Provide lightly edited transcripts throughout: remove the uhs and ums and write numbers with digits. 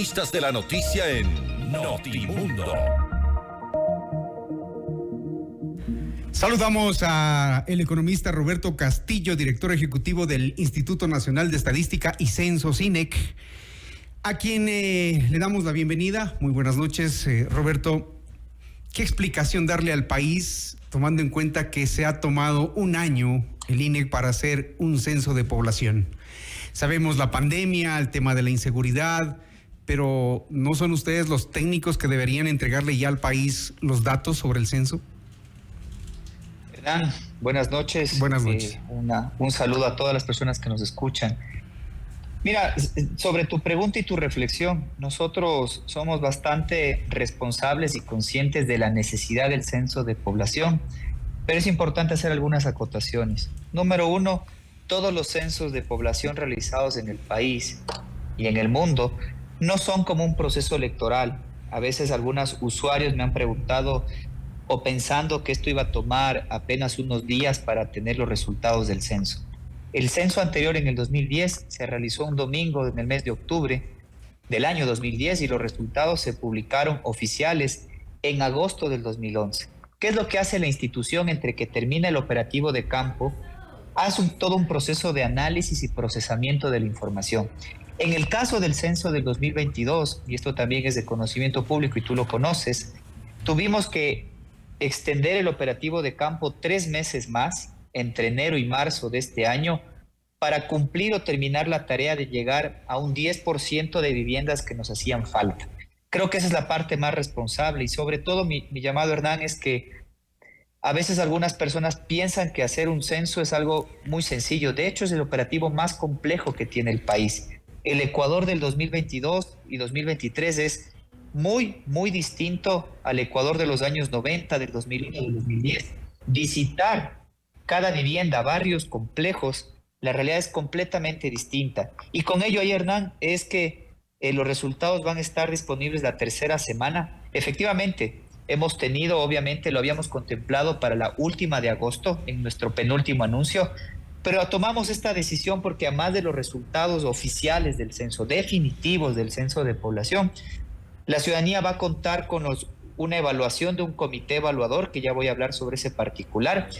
protagonistas de la noticia en Notimundo. Saludamos a el economista Roberto Castillo, director ejecutivo del Instituto Nacional de Estadística y Censos, INEC, a quien le damos la bienvenida. Muy buenas noches, Roberto. ¿Qué explicación darle al país, tomando en cuenta que se ha tomado un año el INEC para hacer un censo de población? Sabemos la pandemia, el tema de la inseguridad, pero ¿no son ustedes los técnicos que deberían entregarle ya al país los datos sobre el censo? Hernán, buenas noches. Buenas noches. Un saludo a todas las personas que nos escuchan. Mira, sobre tu pregunta y tu reflexión, nosotros somos bastante responsables y conscientes de la necesidad del censo de población, pero es importante hacer algunas acotaciones. Número uno, todos los censos de población realizados en el país y en el mundo no son como un proceso electoral. A veces algunos usuarios me han preguntado o pensando que esto iba a tomar apenas unos días para tener los resultados del censo. El censo anterior, en el 2010, se realizó un domingo en el mes de octubre del año 2010 y los resultados se publicaron oficiales en agosto del 2011. ¿Qué es lo que hace la institución entre que termina el operativo de campo? Hace todo un proceso de análisis y procesamiento de la información. En el caso del censo del 2022, y esto también es de conocimiento público y tú lo conoces, tuvimos que extender el operativo de campo 3 meses más, entre enero y marzo de este año, para cumplir o terminar la tarea de llegar a un 10% de viviendas que nos hacían falta. Creo que esa es la parte más responsable y sobre todo mi llamado, Hernán, es que a veces algunas personas piensan que hacer un censo es algo muy sencillo. De hecho, es el operativo más complejo que tiene el país. El Ecuador del 2022 y 2023 es muy, muy distinto al Ecuador de los años 90, del 2001 y del 2010. Visitar cada vivienda, barrios complejos, la realidad es completamente distinta. Y con ello, ahí, Hernán, es que los resultados van a estar disponibles la tercera semana. Efectivamente, hemos tenido, obviamente, lo habíamos contemplado para la última de agosto, en nuestro penúltimo anuncio, pero tomamos esta decisión porque además de los resultados oficiales del censo, definitivos del censo de población, la ciudadanía va a contar con una evaluación de un comité evaluador, que ya voy a hablar sobre ese particular,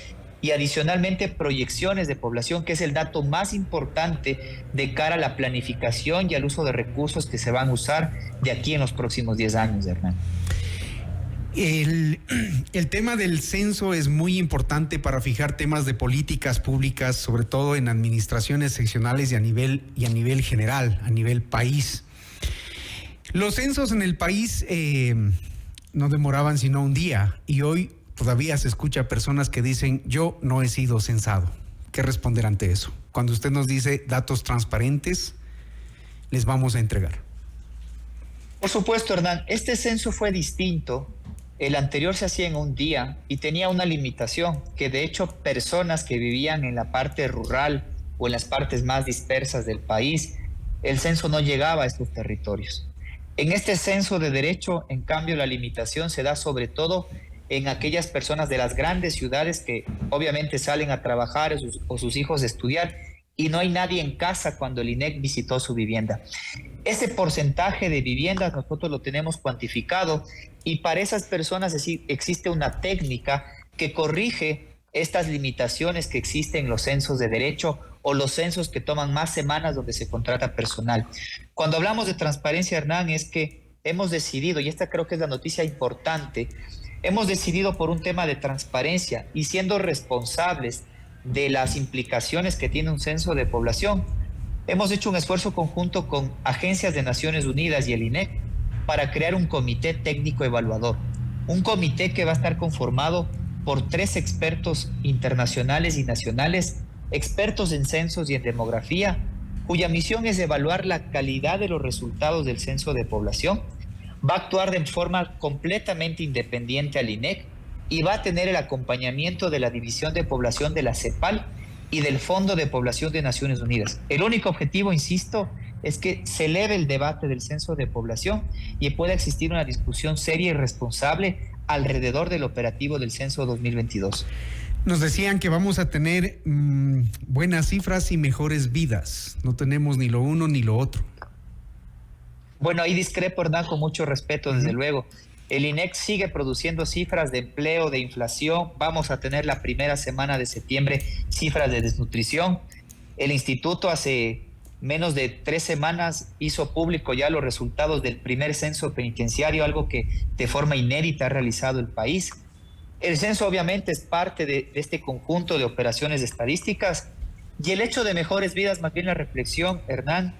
y adicionalmente proyecciones de población, que es el dato más importante de cara a la planificación y al uso de recursos que se van a usar de aquí en los próximos 10 años, Hernán. El tema del censo es muy importante para fijar temas de políticas públicas, sobre todo en administraciones seccionales y a nivel general, a nivel país. Los censos en el país no demoraban sino un día y hoy todavía se escucha personas que dicen: yo no he sido censado. ¿Qué responder ante eso? Cuando usted nos dice datos transparentes, les vamos a entregar. Por supuesto, Hernán, este censo fue distinto. El anterior se hacía en un día y tenía una limitación, que de hecho personas que vivían en la parte rural o en las partes más dispersas del país, el censo no llegaba a estos territorios. En este censo de derecho, en cambio, la limitación se da sobre todo en aquellas personas de las grandes ciudades que obviamente salen a trabajar o sus hijos a estudiar y no hay nadie en casa cuando el INEC visitó su vivienda. Ese porcentaje de viviendas nosotros lo tenemos cuantificado y para esas personas existe una técnica que corrige estas limitaciones que existen en los censos de derecho o los censos que toman más semanas donde se contrata personal. Cuando hablamos de transparencia, Hernán, es que hemos decidido, y esta creo que es la noticia importante, hemos decidido por un tema de transparencia y siendo responsables de las implicaciones que tiene un censo de población, hemos hecho un esfuerzo conjunto con agencias de Naciones Unidas y el INEC para crear un comité técnico evaluador. Un comité que va a estar conformado por 3 expertos internacionales y nacionales, expertos en censos y en demografía, cuya misión es evaluar la calidad de los resultados del censo de población. Va a actuar de forma completamente independiente al INEC y va a tener el acompañamiento de la División de Población de la CEPAL y del Fondo de Población de Naciones Unidas. El único objetivo, insisto, es que se eleve el debate del censo de población y pueda existir una discusión seria y responsable alrededor del operativo del censo 2022. Nos decían que vamos a tener buenas cifras y mejores vidas. No tenemos ni lo uno ni lo otro. Bueno, ahí discrepo, Hernán, con mucho respeto, desde luego. El INEC sigue produciendo cifras de empleo, de inflación. Vamos a tener la primera semana de septiembre cifras de desnutrición. El instituto hace menos de 3 semanas hizo público ya los resultados del primer censo penitenciario, algo que de forma inédita ha realizado el país. El censo obviamente es parte de este conjunto de operaciones estadísticas, y el hecho de mejores vidas, más bien la reflexión, Hernán,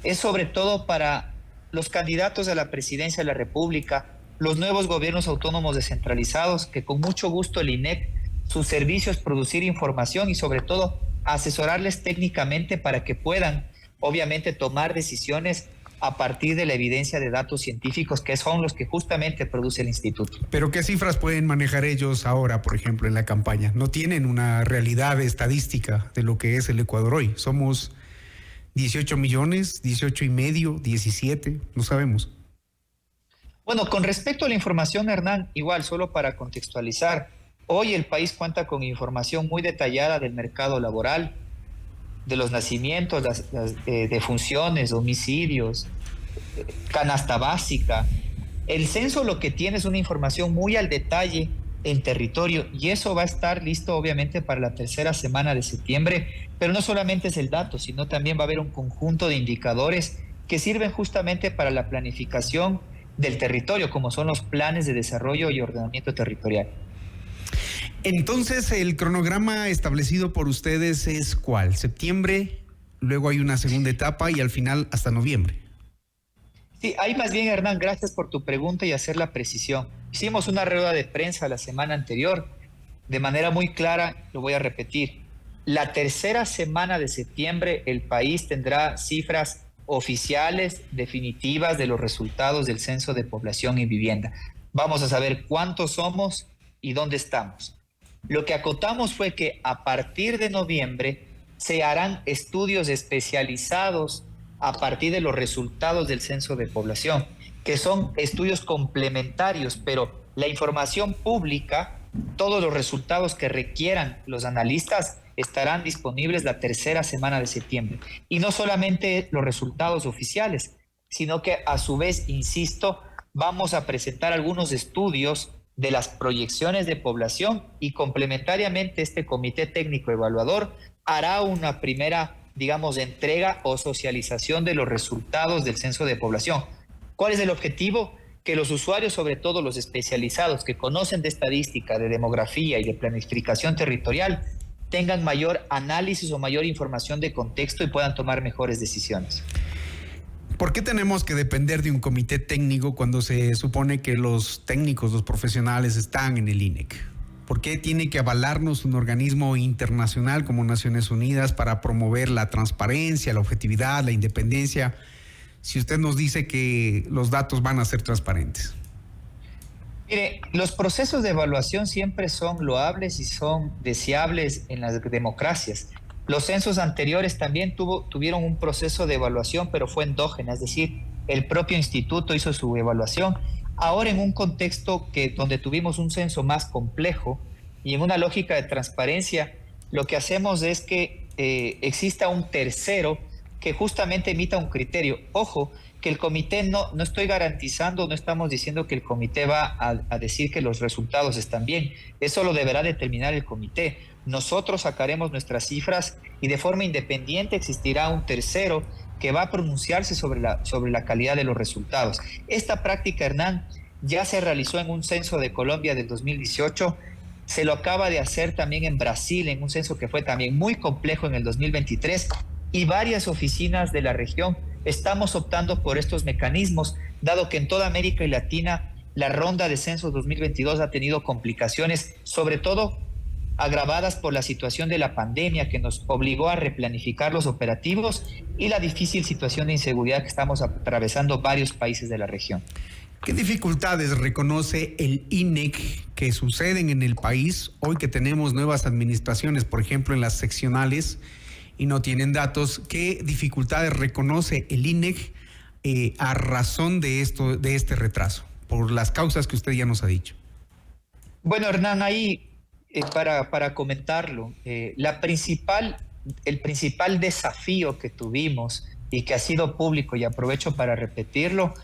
es sobre todo para los candidatos a la presidencia de la República, los nuevos gobiernos autónomos descentralizados, que con mucho gusto el INEC, su servicio es producir información y sobre todo asesorarles técnicamente para que puedan obviamente tomar decisiones a partir de la evidencia de datos científicos, que son los que justamente produce el instituto. Pero ¿qué cifras pueden manejar ellos ahora, por ejemplo, en la campaña? No tienen una realidad estadística de lo que es el Ecuador hoy. Somos 18 millones, 18 y medio, 17, no sabemos. Bueno, con respecto a la información, Hernán, igual, solo para contextualizar, hoy el país cuenta con información muy detallada del mercado laboral, de los nacimientos, las defunciones, homicidios, canasta básica. El censo lo que tiene es una información muy al detalle en territorio, y eso va a estar listo obviamente para la tercera semana de septiembre, pero no solamente es el dato, sino también va a haber un conjunto de indicadores que sirven justamente para la planificación del territorio, como son los planes de desarrollo y ordenamiento territorial. Entonces, el cronograma establecido por ustedes es ¿cuál? Septiembre, luego hay una segunda etapa y al final hasta noviembre. Sí, ahí más bien, Hernán, gracias por tu pregunta y hacer la precisión. Hicimos una rueda de prensa la semana anterior, de manera muy clara, lo voy a repetir. La tercera semana de septiembre el país tendrá cifras oficiales, definitivas de los resultados del Censo de Población y Vivienda. Vamos a saber cuántos somos y dónde estamos. Lo que acotamos fue que a partir de noviembre se harán estudios especializados a partir de los resultados del Censo de Población, que son estudios complementarios, pero la información pública, todos los resultados que requieran los analistas estarán disponibles la tercera semana de septiembre. Y no solamente los resultados oficiales, sino que a su vez, insisto, vamos a presentar algunos estudios de las proyecciones de población, y complementariamente este comité técnico evaluador hará una primera, digamos, entrega o socialización de los resultados del censo de población. ¿Cuál es el objetivo? Que los usuarios, sobre todo los especializados que conocen de estadística, de demografía y de planificación territorial, tengan mayor análisis o mayor información de contexto y puedan tomar mejores decisiones. ¿Por qué tenemos que depender de un comité técnico cuando se supone que los técnicos, los profesionales están en el INEC? ¿Por qué tiene que avalarnos un organismo internacional como Naciones Unidas para promover la transparencia, la objetividad, la independencia, si usted nos dice que los datos van a ser transparentes? Mire, los procesos de evaluación siempre son loables y son deseables en las democracias. Los censos anteriores también tuvieron un proceso de evaluación, pero fue endógena, es decir, el propio instituto hizo su evaluación. Ahora, en un contexto donde tuvimos un censo más complejo y en una lógica de transparencia, lo que hacemos es que exista un tercero que justamente emita un criterio. Ojo, que el comité no estoy garantizando, no estamos diciendo que el comité va a decir que los resultados están bien. Eso lo deberá determinar el comité. Nosotros sacaremos nuestras cifras y de forma independiente existirá un tercero que va a pronunciarse sobre la calidad de los resultados. Esta práctica, Hernán, ya se realizó en un censo de Colombia del 2018, se lo acaba de hacer también en Brasil, en un censo que fue también muy complejo en el 2023, y varias oficinas de la región estamos optando por estos mecanismos, dado que en toda América Latina la ronda de censos 2022 ha tenido complicaciones, sobre todo agravadas por la situación de la pandemia que nos obligó a replanificar los operativos y la difícil situación de inseguridad que estamos atravesando varios países de la región. ¿Qué dificultades reconoce el INEC que suceden en el país hoy que tenemos nuevas administraciones, por ejemplo en las seccionales, y no tienen datos? ¿Qué dificultades reconoce el INEC a razón de este retraso, por las causas que usted ya nos ha dicho? Bueno, Hernán, ahí para comentarlo, el principal desafío que tuvimos y que ha sido público, y aprovecho para repetirlo,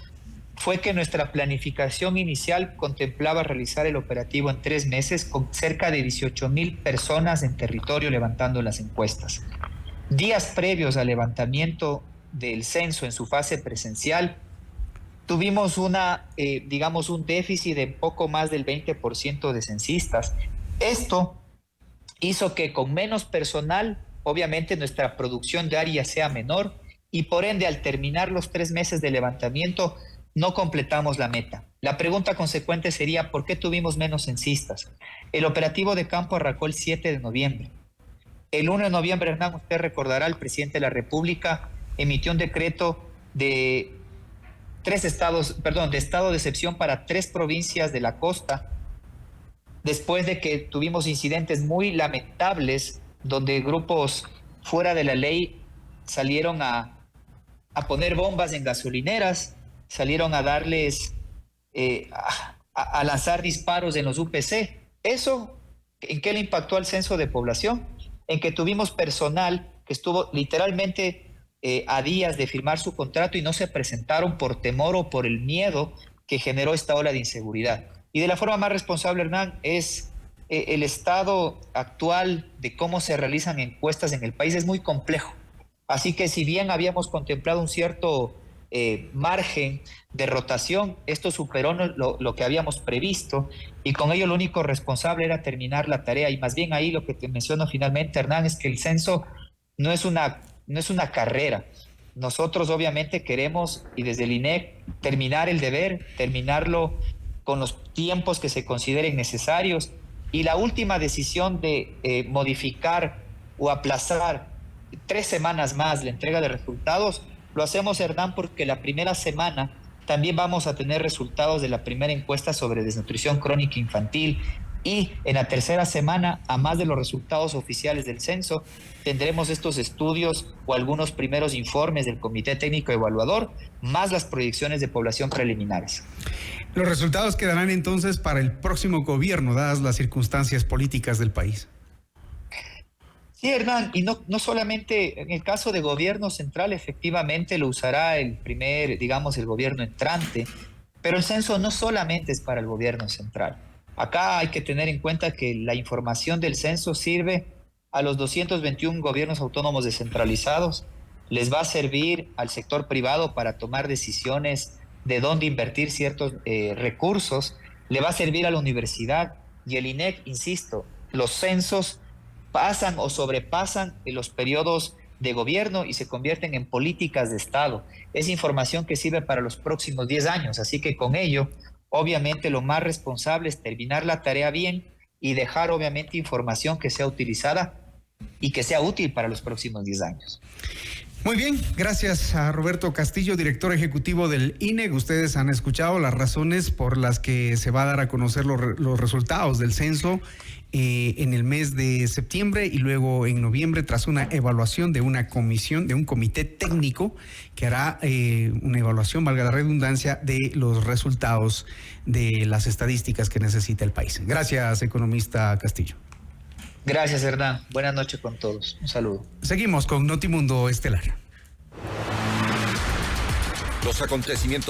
fue que nuestra planificación inicial contemplaba realizar el operativo en 3 meses con cerca de 18,000 personas en territorio levantando las encuestas. Días previos al levantamiento del censo en su fase presencial, tuvimos un déficit de poco más del 20% de censistas. Esto hizo que con menos personal, obviamente nuestra producción diaria sea menor y por ende al terminar los 3 meses de levantamiento no completamos la meta. La pregunta consecuente sería, ¿por qué tuvimos menos censistas? El operativo de campo arrancó el 7 de noviembre. El 1 de noviembre, Hernán, usted recordará, el presidente de la República emitió un decreto de estado de excepción para 3 provincias de la costa, después de que tuvimos incidentes muy lamentables donde grupos fuera de la ley salieron a poner bombas en gasolineras, salieron a darles, a lanzar disparos en los UPC. ¿Eso en qué le impactó al censo de población? En que tuvimos personal que estuvo literalmente a días de firmar su contrato y no se presentaron por temor o por el miedo que generó esta ola de inseguridad. Y de la forma más responsable, Hernán, es el estado actual de cómo se realizan encuestas en el país es muy complejo. Así que si bien habíamos contemplado un cierto margen de rotación, esto superó lo que habíamos previsto y con ello lo único responsable era terminar la tarea. Y más bien ahí lo que te menciono finalmente, Hernán, es que el censo no es una carrera. Nosotros obviamente queremos, y desde el INEC, terminar el deber, terminarlo con los tiempos que se consideren necesarios, y la última decisión de modificar o aplazar 3 semanas más la entrega de resultados, lo hacemos, Hernán, porque la primera semana también vamos a tener resultados de la primera encuesta sobre desnutrición crónica infantil, y en la tercera semana, a más de los resultados oficiales del censo, tendremos estos estudios o algunos primeros informes del Comité Técnico Evaluador, más las proyecciones de población preliminares. Los resultados quedarán entonces para el próximo gobierno, dadas las circunstancias políticas del país. Sí, Hernán, y no solamente en el caso de gobierno central, efectivamente lo usará el gobierno entrante, pero el censo no solamente es para el gobierno central. Acá hay que tener en cuenta que la información del censo sirve a los 221 gobiernos autónomos descentralizados, les va a servir al sector privado para tomar decisiones de dónde invertir ciertos recursos, le va a servir a la universidad y el INEC, insisto, los censos pasan o sobrepasan en los periodos de gobierno y se convierten en políticas de Estado. Es información que sirve para los próximos 10 años, así que con ello, obviamente lo más responsable es terminar la tarea bien y dejar obviamente información que sea utilizada y que sea útil para los próximos 10 años. Muy bien, gracias a Roberto Castillo, director ejecutivo del INEC. Ustedes han escuchado las razones por las que se va a dar a conocer los resultados del censo en el mes de septiembre y luego en noviembre, tras una evaluación de una comisión, de un comité técnico que hará una evaluación, valga la redundancia, de los resultados de las estadísticas que necesita el país. Gracias, economista Castillo. Gracias, Hernán. Buenas noches con todos. Un saludo. Seguimos con Notimundo Estelar. Los acontecimientos